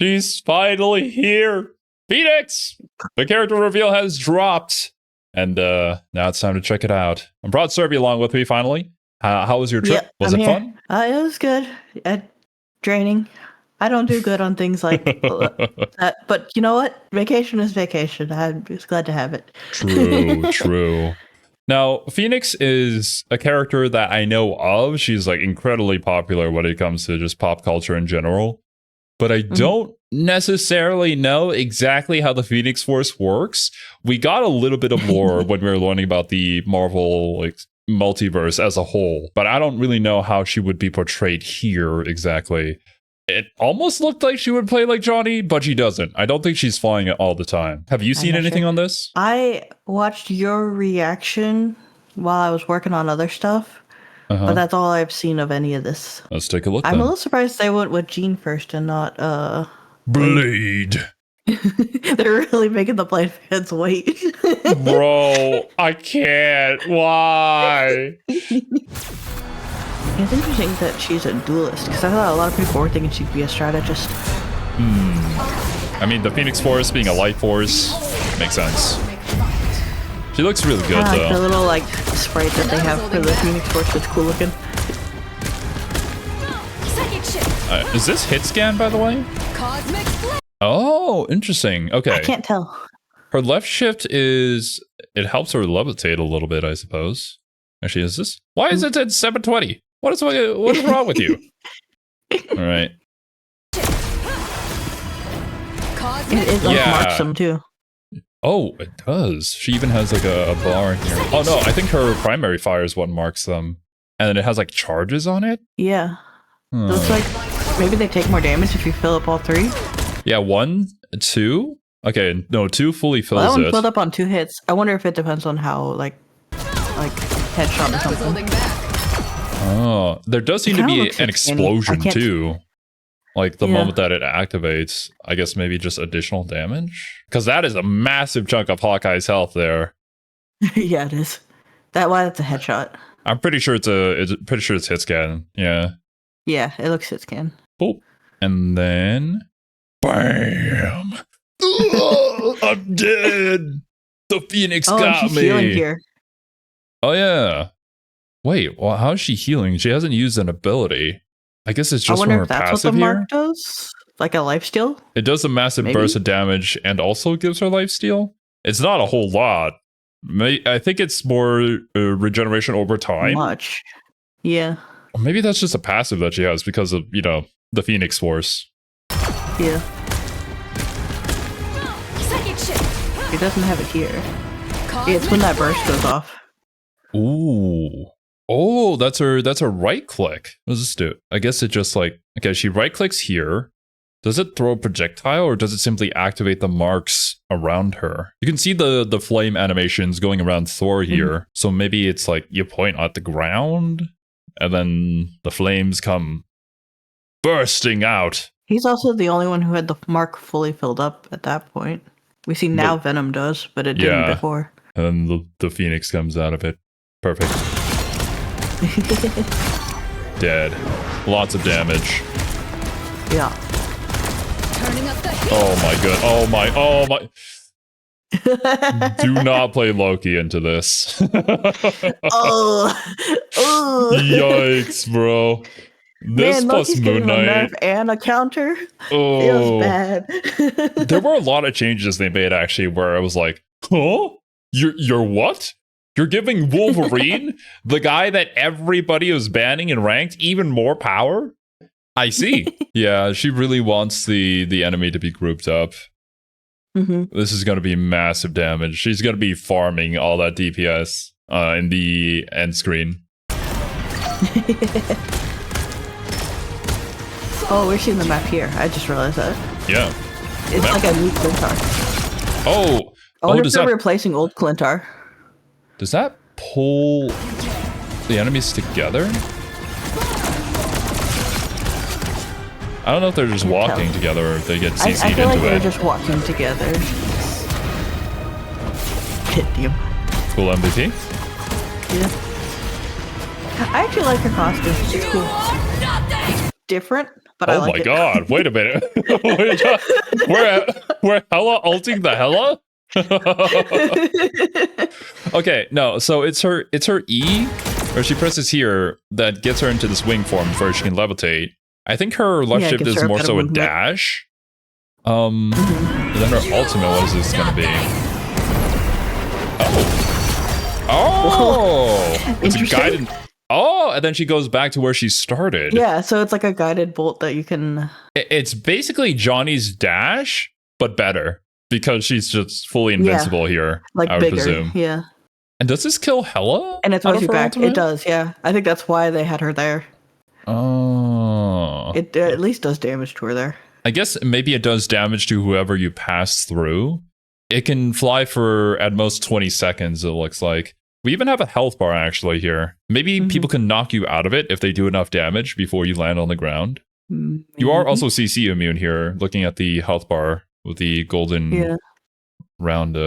She's finally here. Phoenix! The character reveal has dropped. And now it's time to check it out. I'm proud to serve you along with me finally. How was your trip? Yep, was I'm it here. fun? It was good. Draining. I don't do good on things like that. But you know what? Vacation is vacation. I'm just glad to have it. True. Now, Phoenix is a character that I know of. She's like incredibly popular when it comes to just pop culture in general. But I don't necessarily know exactly how the Phoenix Force works. We got a little bit of lore when we were learning about the Marvel like multiverse as a whole, but I don't really know how she would be portrayed here exactly. It almost looked like she would play like Johnny, but she doesn't. I don't think she's flying it all the time. Have you seen anything on this? I watched your reaction while I was working on other stuff. But that's all I've seen of any of this. Let's take a look. I'm a little surprised they went with Jean first and not Blade. They're really making the Blade fans wait. Bro, I can't. Why? It's interesting that she's a duelist, because I thought a lot of people were thinking she'd be a strategist. I mean, the Phoenix Force being a light force makes sense. She looks really good, though. The little, like, sprite that they have for the Phoenix Force is cool looking. Is this hit scan, by the way? Oh, interesting. Okay. I can't tell. Her left shift is... It helps her levitate a little bit, I suppose. Actually, is this... Why is it at 720? What is wrong with you? All right. It marks them, too. Oh, it does. She even has like a bar in here. Oh no, I think her primary fire is what marks them. And then it has like charges on it? Yeah. Looks like maybe they take more damage if you fill up all three. Yeah, 1, 2. Okay, no, 2 fully fills that one it. filled up on 2 hits. I wonder if it depends on how like headshot or something. Oh, there does seem to be an explosion too. Like the moment that it activates, I guess maybe just additional damage? Because that is a massive chunk of Hawkeye's health there. Yeah, it is. That's a headshot. I'm pretty sure it's hit scan. Yeah. Yeah, it looks hit scan. Oh, and then bam! I'm dead. The Phoenix got she's me. Healing here. Oh yeah. Wait, well, how is she healing? She hasn't used an ability. I guess it's just from her passive what the here. mark does? Like a lifesteal? It does a massive burst of damage and also gives her lifesteal. It's not a whole lot. I think it's more regeneration over time. Much. Yeah. Or maybe that's just a passive that she has because of, the Phoenix Force. Yeah. It doesn't have it here. Yeah, it's when that burst goes off. Ooh. Oh, that's her right click. What does this do? I guess it just okay, she right clicks here. Does it throw a projectile or does it simply activate the marks around her? You can see the flame animations going around Thor here. So maybe it's like you point at the ground and then the flames come bursting out. He's also the only one who had the mark fully filled up at that point. We see now Venom does, but it didn't before. And then the Phoenix comes out of it. Perfect. Dead. Lots of damage. Yeah. Oh my god. Oh my. Do not play Loki into this. Yikes, bro. This plus Moon Knight and a counter feels bad. There were a lot of changes they made actually where I was like, huh? You're what? You're giving Wolverine, the guy that everybody was banning and ranked, even more power? I see. Yeah, she really wants the enemy to be grouped up. This is going to be massive damage. She's going to be farming all that DPS in the end screen. Oh, we're seeing the map here. I just realized that. Yeah. It's like a new Clintar. Oh. I wonder if they're replacing old Clintar. Does that pull the enemies together? I don't know if they're just walking together or if they get CC'd into it. I feel like they're just walking together. Hit you. Cool MVP? Yeah. I actually like her costume. It's cool. It's different. but I Oh like my it. god! Wait a minute. we're hella ulting the hella. Okay, no. So it's her E, where she presses here that gets her into this wing form before she can levitate. I think her left shift gives is her a more better so a movement. dash. And then her ultimate, what is this gonna be? Oh, it's a guided. Oh, and then she goes back to where she started. Yeah, so it's like a guided bolt that you can. It's basically Johnny's dash, but better because she's just fully invincible here. Like I would bigger, presume. yeah. And does this kill Hela? And it out throws of you her back. ultimate? It does, yeah. I think that's why they had her there. Oh. It at least does damage to her there. I guess maybe it does damage to whoever you pass through. It can fly for at most 20 seconds, it looks like. We even have a health bar actually here. Maybe people can knock you out of it if they do enough damage before you land on the ground. Maybe. You are also CC immune here, looking at the health bar with the golden round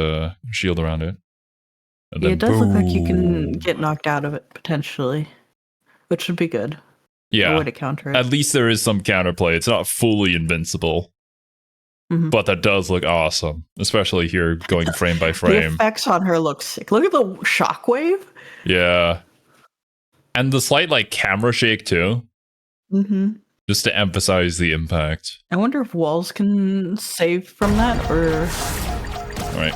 shield around it. And then it does look like you can get knocked out of it, potentially. Which would be good. Yeah. A way to counter it. At least there is some counterplay. It's not fully invincible. But that does look awesome, especially here going frame by frame. The effects on her look sick. Look at the shockwave. Yeah. And the slight like camera shake too. Just to emphasize the impact. I wonder if walls can save from that or... All right.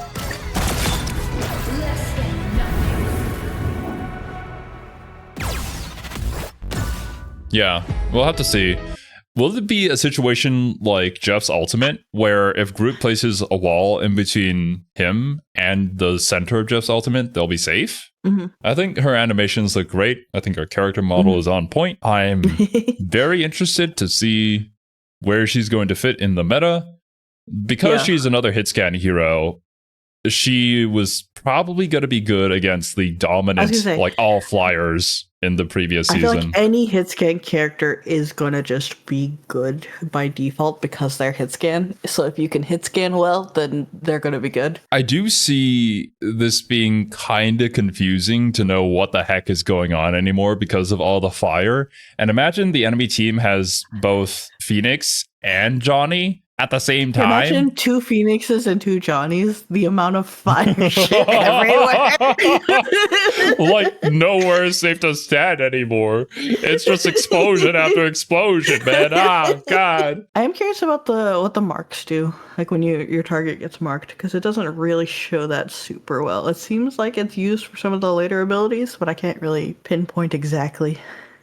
Yeah, we'll have to see. Will it be a situation like Jeff's ultimate, where if Groot places a wall in between him and the center of Jeff's ultimate, they'll be safe? I think her animations look great. I think her character model is on point. I'm very interested to see where she's going to fit in the meta. Because she's another hit scan hero, she was probably going to be good against the dominant, like all flyers in the previous season. I feel like any hit scan character is going to just be good by default because they're hit scan. So if you can hit scan well, then they're going to be good. I do see this being kind of confusing to know what the heck is going on anymore because of all the fire. And imagine the enemy team has both Phoenix and Johnny at the same time. Imagine 2 Phoenixes and 2 Johnnies. The amount of fire shit everywhere. Like nowhere is safe to stand anymore. It's just explosion after explosion, man. Oh god. I am curious about what the marks do. Like when your target gets marked, because it doesn't really show that super well. It seems like it's used for some of the later abilities, but I can't really pinpoint exactly.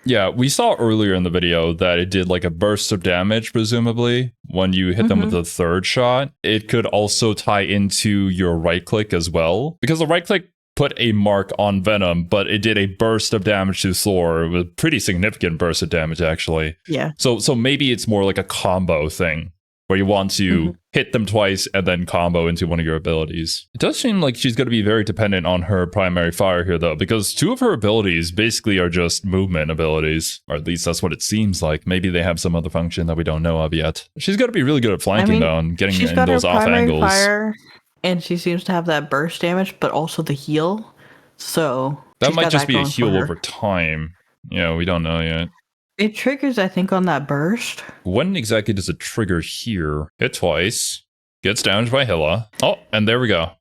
Yeah, we saw earlier in the video that it did like a burst of damage, presumably, when you hit them with the third shot. It could also tie into your right click as well, because the right click put a mark on Venom, but it did a burst of damage to Thor, with a pretty significant burst of damage, actually. Yeah. So maybe it's more like a combo thing, where you want to hit them twice and then combo into one of your abilities. It does seem like she's going to be very dependent on her primary fire here, though, because 2 of her abilities basically are just movement abilities, or at least that's what it seems like. Maybe they have some other function that we don't know of yet. She's going to be really good at flanking, though, and getting in those off angles. Fire, and she seems to have that burst damage, but also the heal. So that might just be a heal over time. Yeah, we don't know yet. It triggers, I think, on that burst. When exactly does it trigger here? Hit twice. Gets damaged by Hela. Oh, and there we go.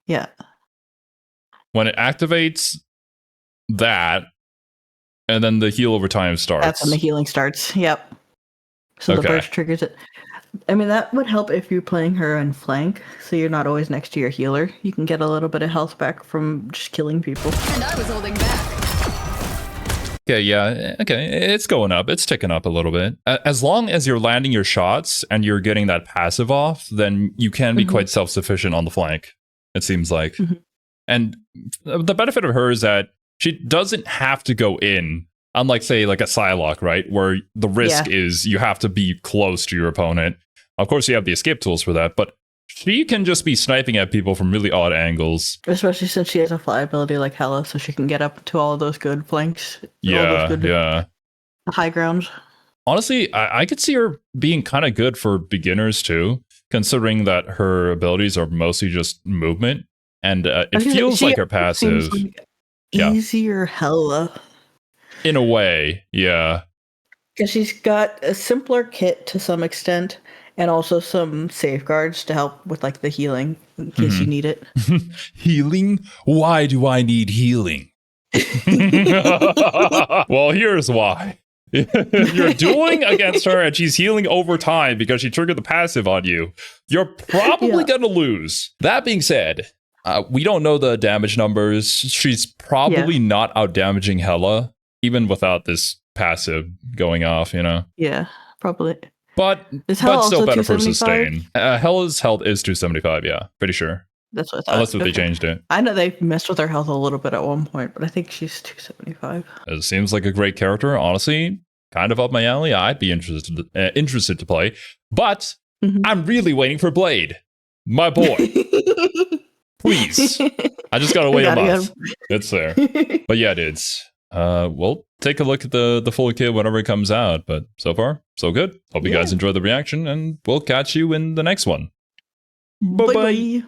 Yeah. When it activates that, and then the heal over time starts. That's when the healing starts. Yep. So the burst triggers it. I mean, that would help if you're playing her on flank, so you're not always next to your healer. You can get a little bit of health back from just killing people. And I was holding back. Okay, yeah, okay, it's going up. It's ticking up a little bit. As long as you're landing your shots and you're getting that passive off, then you can be quite self-sufficient on the flank, it seems like. And the benefit of her is that she doesn't have to go in, unlike, say, like a Psylocke, right? Where the risk is you have to be close to your opponent. Of course, you have the escape tools for that, but she can just be sniping at people from really odd angles. Especially since she has a fly ability like Hela, so she can get up to all of those good flanks. Yeah. High grounds. Honestly, I could see her being kind of good for beginners too, considering that her abilities are mostly just movement. And it feels like her passive. Like easier Hela. In a way, yeah. Because she's got a simpler kit to some extent, and also some safeguards to help with like the healing in case you need it. Healing? Why do I need healing? Well, here's why. You're dueling against her and she's healing over time because she triggered the passive on you. You're probably going to lose. That being said, we don't know the damage numbers. She's probably not out damaging Hela, even without this passive going off, you know? Yeah, probably. But still better for sustain. Hela's health is 275, yeah. Pretty sure. That's what I thought. Unless they changed it. I know they messed with her health a little bit at one point, but I think she's 275. It seems like a great character. Honestly, kind of up my alley. I'd be interested to play. But I'm really waiting for Blade. My boy. Please. I just gotta wait a month. It's there. But yeah, dudes. We'll take a look at the full kit whenever it comes out. But so far, so good. Hope you guys enjoyed the reaction, and we'll catch you in the next one. Bye-bye.